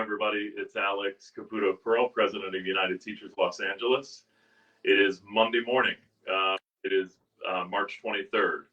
everybody. It's Alex Caputo-pearl, President of United Teachers Los Angeles. It is Monday morning. It is March 23rd.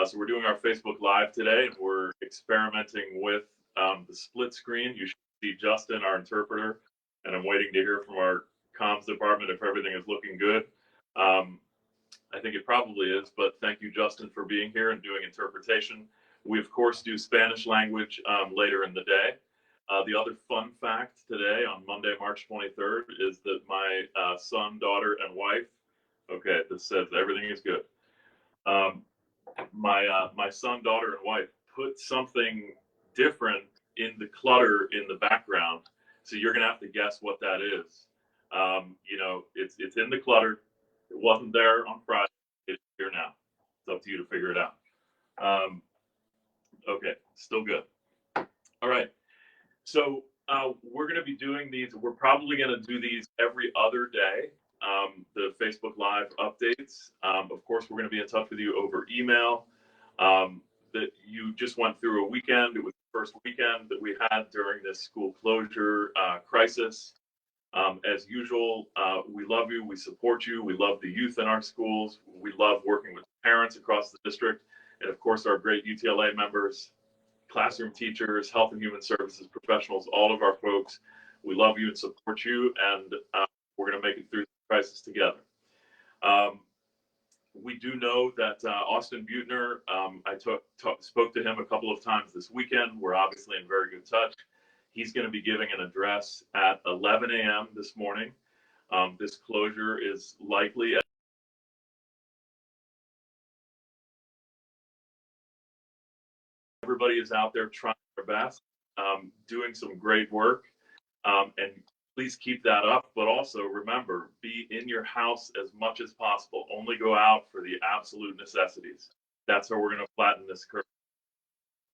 So we're doing our Facebook Live today, and we're experimenting with the split screen. You should see Justin, our interpreter, and I'm waiting to hear from our comms department if everything is looking good. I think it probably is, but thank you, Justin, for being here and doing interpretation. We, of course, do Spanish language later in the day. The other fun fact today, on Monday, March 23rd, is that my son, daughter, and wife, okay, this says everything is good. My son, daughter, and wife put something different in the clutter in the background. So you're going to have to guess what that is. You know, it's in the clutter. It wasn't there on Friday. It's here now. It's up to you to figure it out. Okay, still good. All right. So we're going to be doing these. We're probably going to do these every other day, the Facebook Live updates. Of course, we're going to be in touch with you over email. That you just went through a weekend. It was the first weekend that we had during this school closure crisis. As usual, we love you. We support you. We love the youth in our schools. We love working with parents across the district. And of course, our great UTLA members, classroom teachers, health and human services professionals, all of our folks. We love you and support you, and we're going to make it through the crisis together. We do know that Austin Butner, I spoke to him a couple of times this weekend. We're obviously in very good touch. He's going to be giving an address at 11 a.m. this morning. This closure is likely. Everybody is out there trying their best, doing some great work, and please keep that up. But also remember, be in your house as much as possible. Only go out for the absolute necessities. That's how we're going to flatten this curve.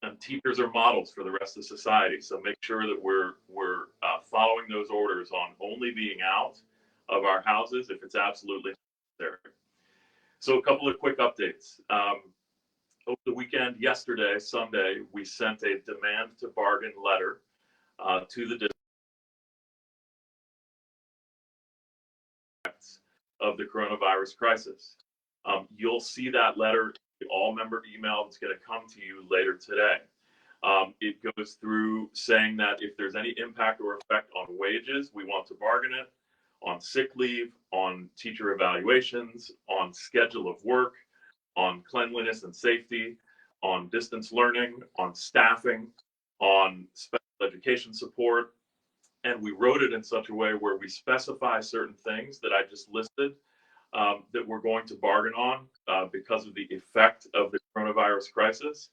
And teachers are models for the rest of society, so make sure that we're following those orders on only being out of our houses if it's absolutely necessary. So a couple of quick updates. Over the weekend, yesterday, Sunday, we sent a demand to bargain letter to the district of the coronavirus crisis. You'll see that letter, the all-member email that's going to come to you later today. It goes through saying that if there's any impact or effect on wages, we want to bargain it, on sick leave, on teacher evaluations, on schedule of work, on cleanliness and safety, on distance learning, on staffing, on special education support. And we wrote it in such a way where we specify certain things that I just listed that we're going to bargain on because of the effect of the coronavirus crisis.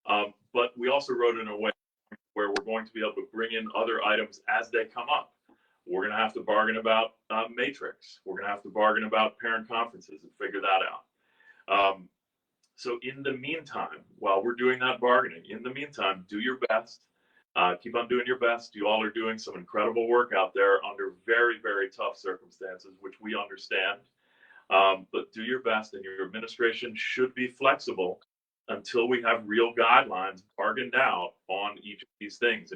But we also wrote it in a way where we're going to be able to bring in other items as they come up. We're going to have to bargain about matrix. We're going to have to bargain about parent conferences and figure that out. So in the meantime, while we're doing that bargaining, in the meantime, do your best. Keep on doing your best. You all are doing some incredible work out there under very, very tough circumstances, which we understand. But do your best, and your administration should be flexible until we have real guidelines bargained out on each of these things,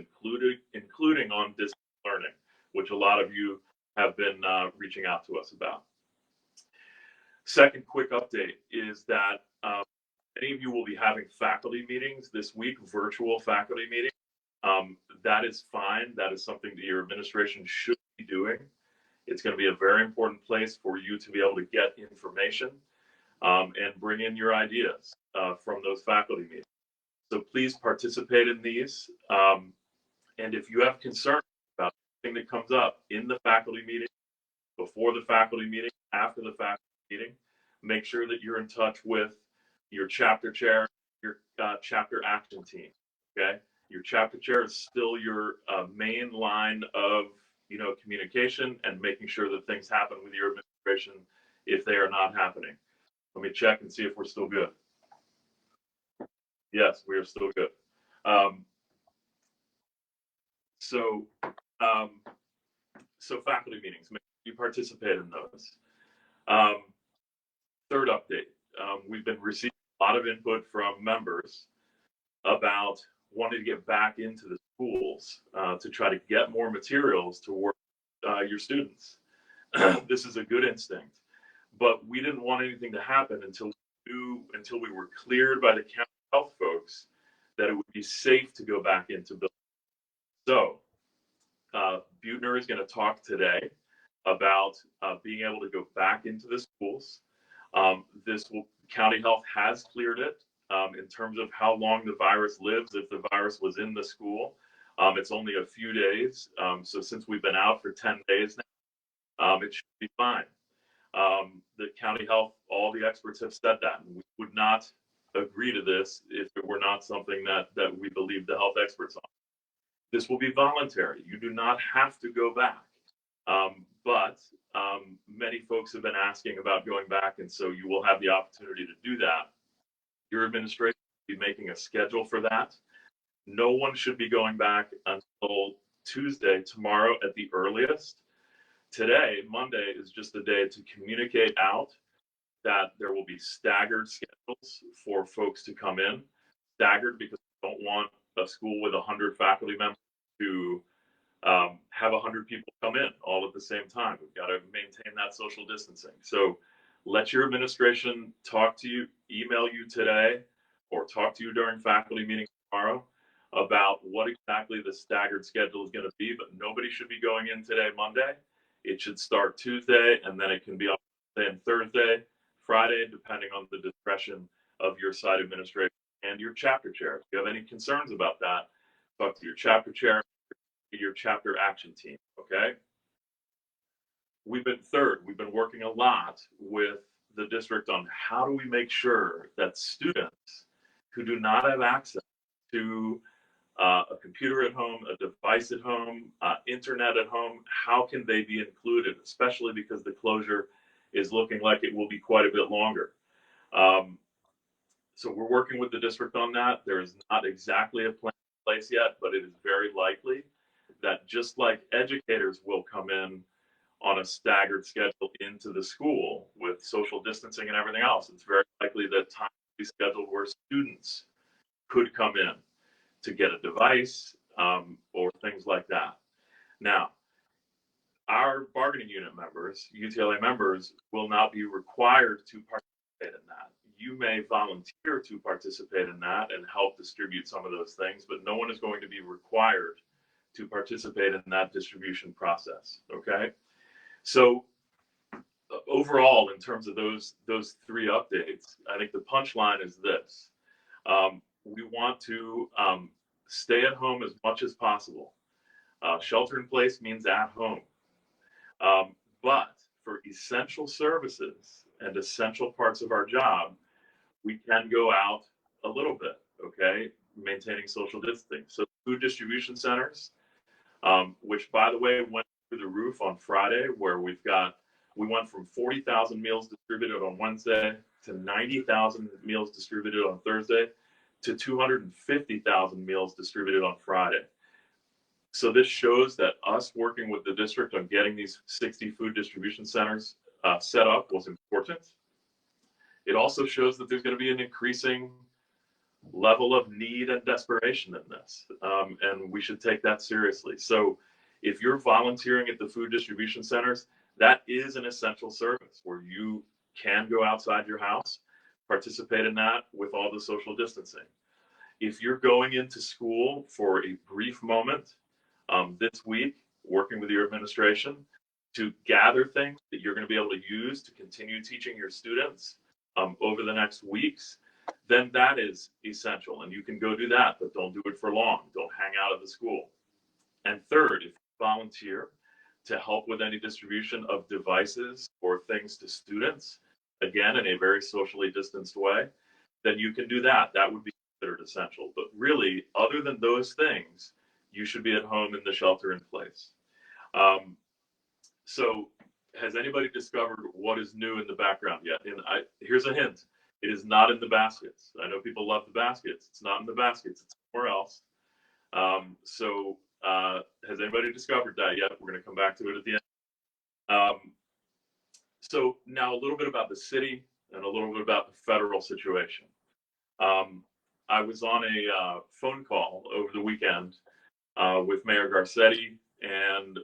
including on distance learning, which a lot of you have been reaching out to us about. Second quick update is that many of you will be having faculty meetings this week, virtual faculty meetings. That is fine. That is something that your administration should be doing. It's going to be a very important place for you to be able to get information and bring in your ideas from those faculty meetings. So please participate in these. And if you have concerns about anything that comes up in the faculty meeting, before the faculty meeting, after the faculty meeting, make sure that you're in touch with your chapter chair, your chapter action team. Okay, your chapter chair is still your main line of communication and making sure that things happen with your administration if they are not happening. Let me check and see if we're still good. Yes, we are still good. So faculty meetings, make sure you participate in those. Third update, we've been receiving a lot of input from members about wanting to get back into the schools to try to get more materials to work your students. This is a good instinct, but we didn't want anything to happen until we were cleared by the county health folks that it would be safe to go back into buildings. So Buettner is going to talk today about being able to go back into the schools. County Health has cleared it in terms of how long the virus lives. If the virus was in the school, it's only a few days. So since we've been out for 10 days now, it should be fine. The County Health, all the experts have said that. And we would not agree to this if it were not something that we believe the health experts on. This will be voluntary. You do not have to go back. But many folks have been asking about going back, and so you will have the opportunity to do that. Your administration will be making a schedule for that. No one should be going back until Tuesday, tomorrow at the earliest. Today, Monday, is just a day to communicate out that there will be staggered schedules for folks to come in. Staggered because we don't want a school with 100 faculty members to have 100 people come in all at the same time. We've got to maintain that social distancing. So let your administration talk to you, email you today, or talk to you during faculty meetings tomorrow about what exactly the staggered schedule is going to be. But nobody should be going in today, Monday. It should start Tuesday, and then it can be on Wednesday and Thursday, Friday, depending on the discretion of your site administration and your chapter chair. If you have any concerns about that, talk to your chapter chair, your chapter action team, okay? We've been working a lot with the district on how do we make sure that students who do not have access to a computer at home, a device at home, internet at home, how can they be included, especially because the closure is looking like it will be quite a bit longer. So we're working with the district on that. There is not exactly a plan in place yet, but it is very likely that just like educators will come in on a staggered schedule into the school with social distancing and everything else, it's very likely that time will be scheduled where students could come in to get a device or things like that. Now, our bargaining unit members, UTLA members, will not be required to participate in that. You may volunteer to participate in that and help distribute some of those things, but no one is going to be required to participate in that distribution process, okay? So overall, in terms of those three updates, I think the punchline is this. We want to stay at home as much as possible. Shelter in place means at home. But for essential services and essential parts of our job, we can go out a little bit, okay? Maintaining social distancing. So food distribution centers, which by the way went through the roof on Friday, where we went from 40,000 meals distributed on Wednesday to 90,000 meals distributed on Thursday to 250,000 meals distributed on Friday. So this shows that us working with the district on getting these 60 food distribution centers set up was important. It also shows that there's going to be an increasing level of need and desperation in this, and we should take that seriously. So if you're volunteering at the food distribution centers, that is an essential service where you can go outside your house, participate in that with all the social distancing. If you're going into school for a brief moment this week, working with your administration to gather things that you're going to be able to use to continue teaching your students over the next weeks, then that is essential. And you can go do that, but don't do it for long. Don't hang out at the school. And third, if you volunteer to help with any distribution of devices or things to students, again, in a very socially distanced way, then you can do that. That would be considered essential. But really, other than those things, you should be at home in the shelter in place. So has anybody discovered what is new in the background yet? And here's a hint. It is not in the baskets. I know people love the baskets. It's not in the baskets. It's somewhere else. So has anybody discovered that yet? We're going to come back to it at the end. So now a little bit about the city and a little bit about the federal situation. I was on a phone call over the weekend with Mayor Garcetti and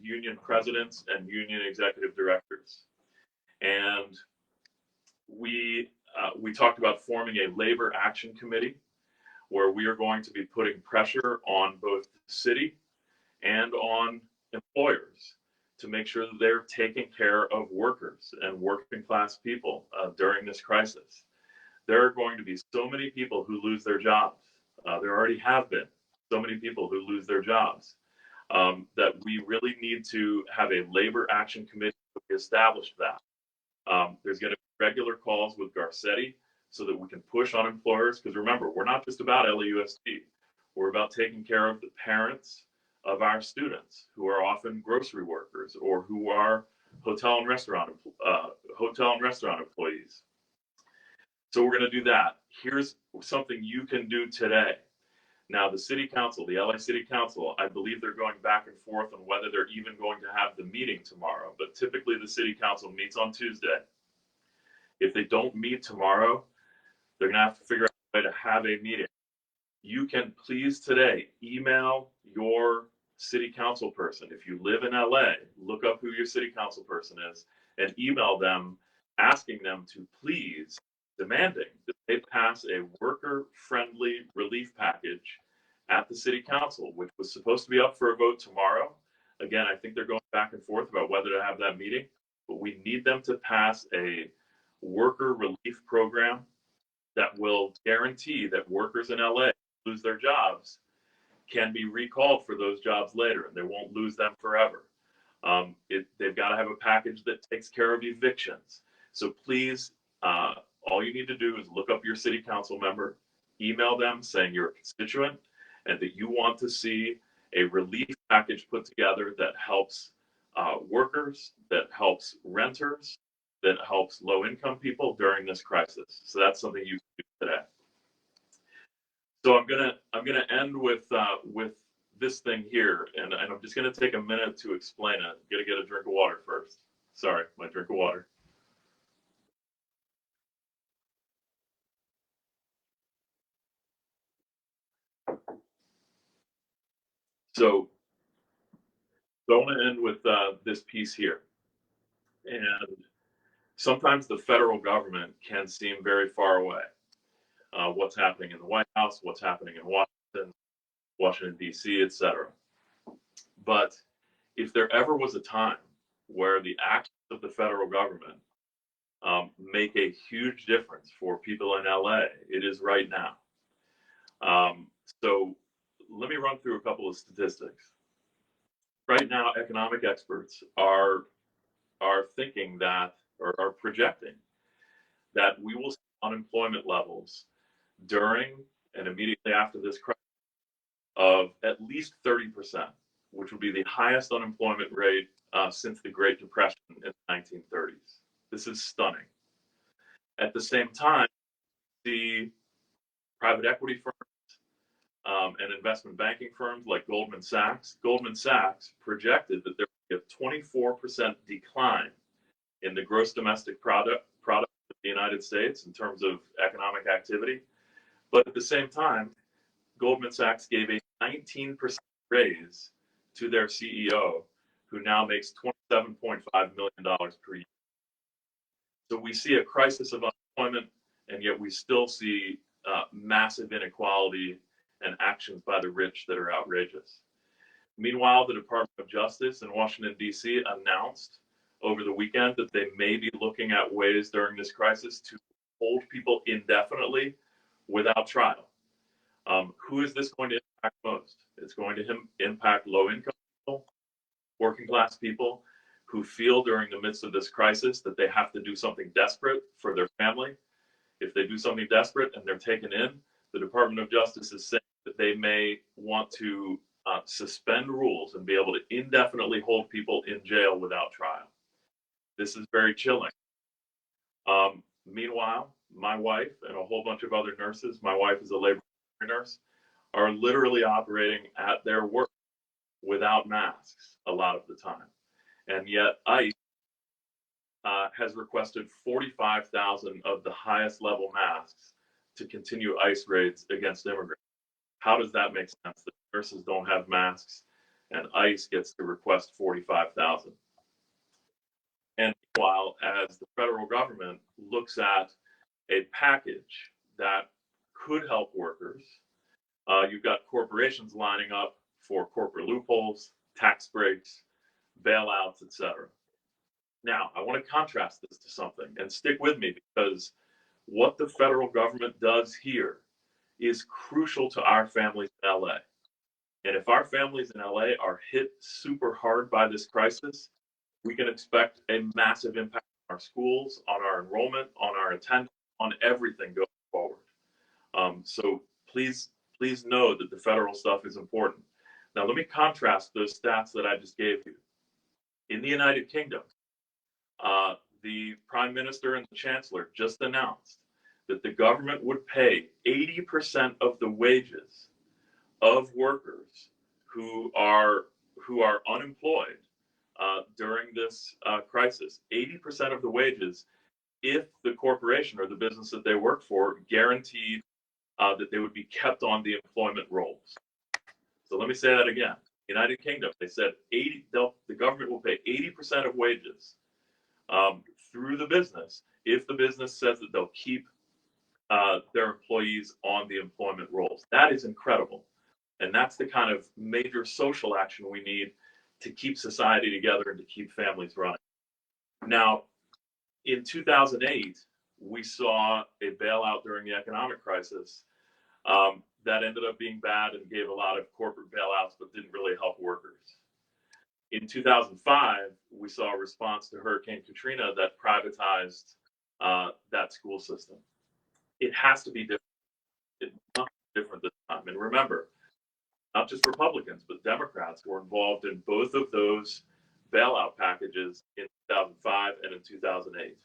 union presidents and union executive directors. And we talked about forming a labor action committee where we are going to be putting pressure on both the city and on employers to make sure that they're taking care of workers and working class people during this crisis. There are going to be so many people who lose their jobs. There already have been so many people who lose their jobs that we really need to have a labor action committee to establish that. There's going to be regular calls with Garcetti so that we can push on employers. Because remember, we're not just about LAUSD. We're about taking care of the parents of our students who are often grocery workers or who are hotel and restaurant employees. So we're going to do that. Here's something you can do today. Now, the city council, the LA City Council, I believe they're going back and forth on whether they're even going to have the meeting tomorrow. But typically, the city council meets on Tuesday. If they don't meet tomorrow, they're going to have to figure out a way to have a meeting. You can please today email your city council person. If you live in LA, look up who your city council person is and email them asking them to please, demanding that they pass a worker-friendly relief package at the city council, which was supposed to be up for a vote tomorrow. Again, I think they're going back and forth about whether to have that meeting, but we need them to pass a worker relief program that will guarantee that workers in LA who lose their jobs can be recalled for those jobs later, and they won't lose them forever. They've got to have a package that takes care of evictions. So please, all you need to do is look up your city council member, email them saying you're a constituent and that you want to see a relief package put together that helps workers, that helps renters, that helps low-income people during this crisis. So that's something you can do today. So I'm gonna end with this thing here, and I'm just gonna take a minute to explain it. I'm gonna get a drink of water first. Sorry, my drink of water. So I want to end with this piece here. And sometimes the federal government can seem very far away. What's happening in the White House, what's happening in Washington, D.C., etc. But if there ever was a time where the actions of the federal government make a huge difference for people in LA, it is right now. So let me run through a couple of statistics. Right now, economic experts are thinking that, or are projecting that we will see unemployment levels during and immediately after this crisis of at least 30%, which would be the highest unemployment rate since the Great Depression in the 1930s. This is stunning. At the same time, the private equity firms and investment banking firms like Goldman Sachs projected that there would be a 24% decline in the gross domestic product of the United States in terms of economic activity. But at the same time, Goldman Sachs gave a 19% raise to their CEO, who now makes $27.5 million per year. So we see a crisis of unemployment, and yet we still see massive inequality and actions by the rich that are outrageous. Meanwhile, the Department of Justice in Washington, D.C. announced over the weekend that they may be looking at ways during this crisis to hold people indefinitely without trial. Who is this going to impact most? It's going to impact low-income people, working class people who feel during the midst of this crisis that they have to do something desperate for their family. If they do something desperate and they're taken in, the Department of Justice is saying that they may want to suspend rules and be able to indefinitely hold people in jail without trial. This is very chilling. Meanwhile, my wife and a whole bunch of other nurses, my wife is a labor nurse, are literally operating at their work without masks a lot of the time. And yet ICE has requested 45,000 of the highest level masks to continue ICE raids against immigrants. How does that make sense? The nurses don't have masks, and ICE gets to request 45,000. And meanwhile, as the federal government looks at a package that could help workers, you've got corporations lining up for corporate loopholes, tax breaks, bailouts, etc. Now, I want to contrast this to something, and stick with me, because what the federal government does here is crucial to our families in LA. And if our families in LA are hit super hard by this crisis, we can expect a massive impact on our schools, on our enrollment, on our attendance, on everything going forward. So please know that the federal stuff is important. Now, let me contrast those stats that I just gave you. In the United Kingdom, the Prime Minister and the Chancellor just announced that the government would pay 80% of the wages of workers who are unemployed during this crisis. 80% of the wages, if the corporation or the business that they work for guaranteed that they would be kept on the employment rolls. So let me say that again. United Kingdom, they said the government will pay 80% of wages through the business if the business says that they'll keep their employees on the employment rolls. That is incredible. And that's the kind of major social action we need to keep society together and to keep families running. Now, in 2008, we saw a bailout during the economic crisis that ended up being bad and gave a lot of corporate bailouts, but didn't really help workers. In 2005, we saw a response to Hurricane Katrina that privatized that school system. It has to be different. It's not different this time. And remember, not just Republicans, but Democrats were involved in both of those bailout packages in 2005 and in 2008.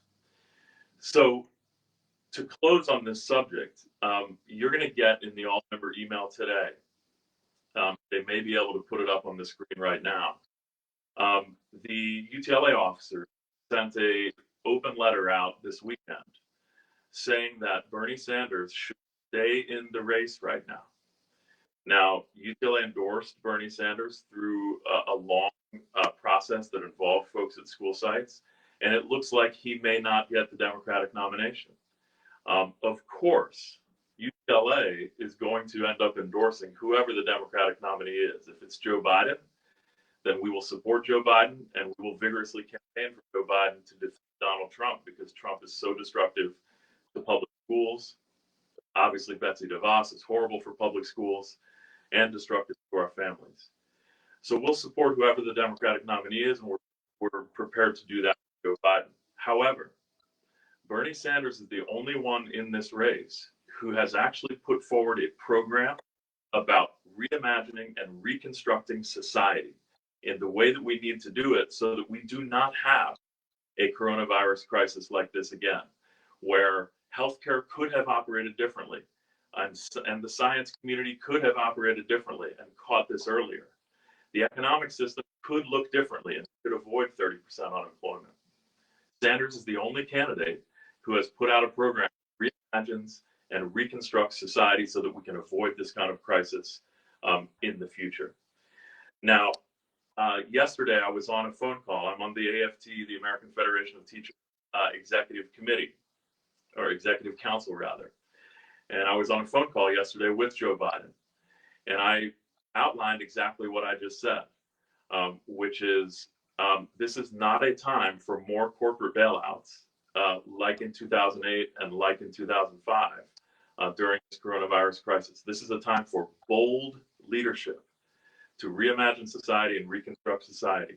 So to close on this subject, you're going to get in the all-member email today. They may be able to put it up on the screen right now. The UTLA officer sent an open letter out this weekend saying that Bernie Sanders should stay in the race right now. Now, UTLA endorsed Bernie Sanders through a long process that involved folks at school sites, and it looks like he may not get the Democratic nomination. Of course, UTLA is going to end up endorsing whoever the Democratic nominee is. If it's Joe Biden, then we will support Joe Biden, and we will vigorously campaign for Joe Biden to defeat Donald Trump, because Trump is so destructive to public schools. Obviously, Betsy DeVos is horrible for public schools and destructive to our families. So we'll support whoever the Democratic nominee is, and we're prepared to do that with Joe Biden. However, Bernie Sanders is the only one in this race who has actually put forward a program about reimagining and reconstructing society in the way that we need to do it, so that we do not have a coronavirus crisis like this again, where healthcare could have operated differently, and the science community could have operated differently and caught this earlier. The economic system could look differently and could avoid 30% unemployment. Sanders is the only candidate who has put out a program that reimagines and reconstructs society so that we can avoid this kind of crisis in the future. Now, yesterday I was on a phone call. I'm on the AFT, the American Federation of Teachers Executive Committee, or Executive Council rather. And I was on a phone call yesterday with Joe Biden. And I outlined exactly what I just said, which is this is not a time for more corporate bailouts like in 2008 and like in 2005 during this coronavirus crisis. This is a time for bold leadership to reimagine society and reconstruct society.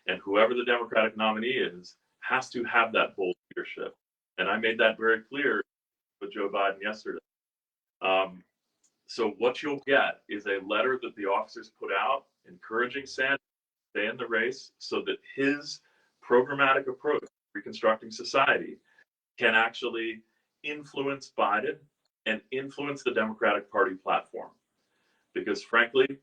And whoever the Democratic nominee is has to have that bold leadership. And I made that very clear with Joe Biden yesterday. So what you'll get is a letter that the officers put out encouraging Sanders to stay in the race so that his programmatic approach to reconstructing society can actually influence Biden and influence the Democratic Party platform. Because frankly,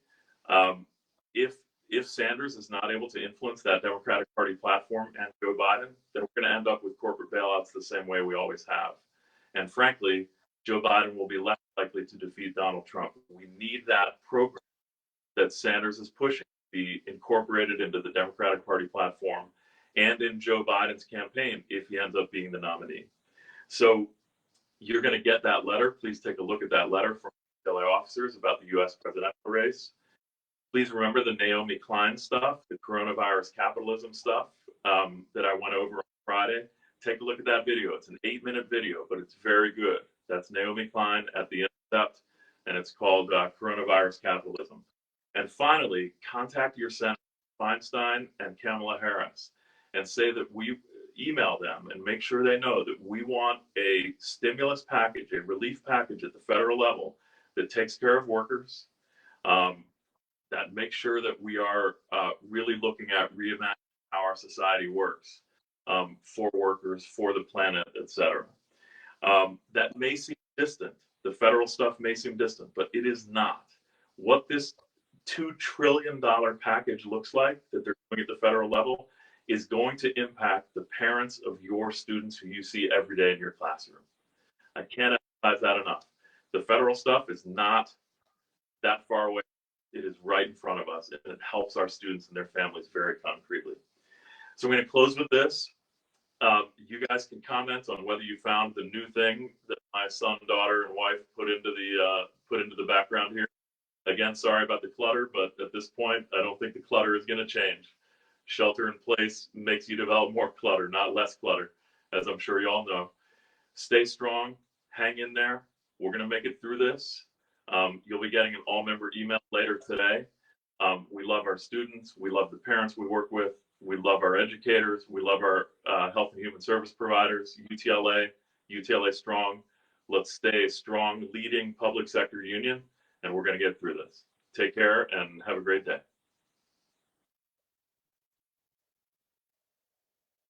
if Sanders is not able to influence that Democratic Party platform and Joe Biden, then we're going to end up with corporate bailouts the same way we always have. And frankly, Joe Biden will be less likely to defeat Donald Trump. We need that program that Sanders is pushing to be incorporated into the Democratic Party platform and in Joe Biden's campaign if he ends up being the nominee. So you're going to get that letter. Please take a look at that letter from UTLA officers about the U.S. presidential race. Please remember the Naomi Klein stuff, the coronavirus capitalism stuff that I went over on Friday. Take a look at that video. It's an 8-minute video, but it's very good. That's Naomi Klein at The Intercept, and it's called Coronavirus Capitalism. And finally, contact your Senators, Feinstein and Kamala Harris, and say that we email them and make sure they know that we want a stimulus package, a relief package at the federal level that takes care of workers, that makes sure that we are really looking at reimagining how our society works for workers, for the planet, etc. That may seem distant. The federal stuff may seem distant, but it is not. What this $2 trillion package looks like that they're doing at the federal level is going to impact the parents of your students who you see every day in your classroom. I can't emphasize that enough. The federal stuff is not that far away. It is right in front of us, and it helps our students and their families very concretely. So I'm going to close with this. You guys can comment on whether you found the new thing that my son, daughter, and wife put into the background here. Again, sorry about the clutter, but at this point, I don't think the clutter is going to change. Shelter in place makes you develop more clutter, not less clutter, as I'm sure you all know. Stay strong, hang in there. We're going to make it through this. You'll be getting an all-member email later today. We love our students. We love the parents we work with. We love our educators. We love our health and human service providers, UTLA Strong. Let's stay a strong, leading public sector union, and we're going to get through this. Take care and have a great day.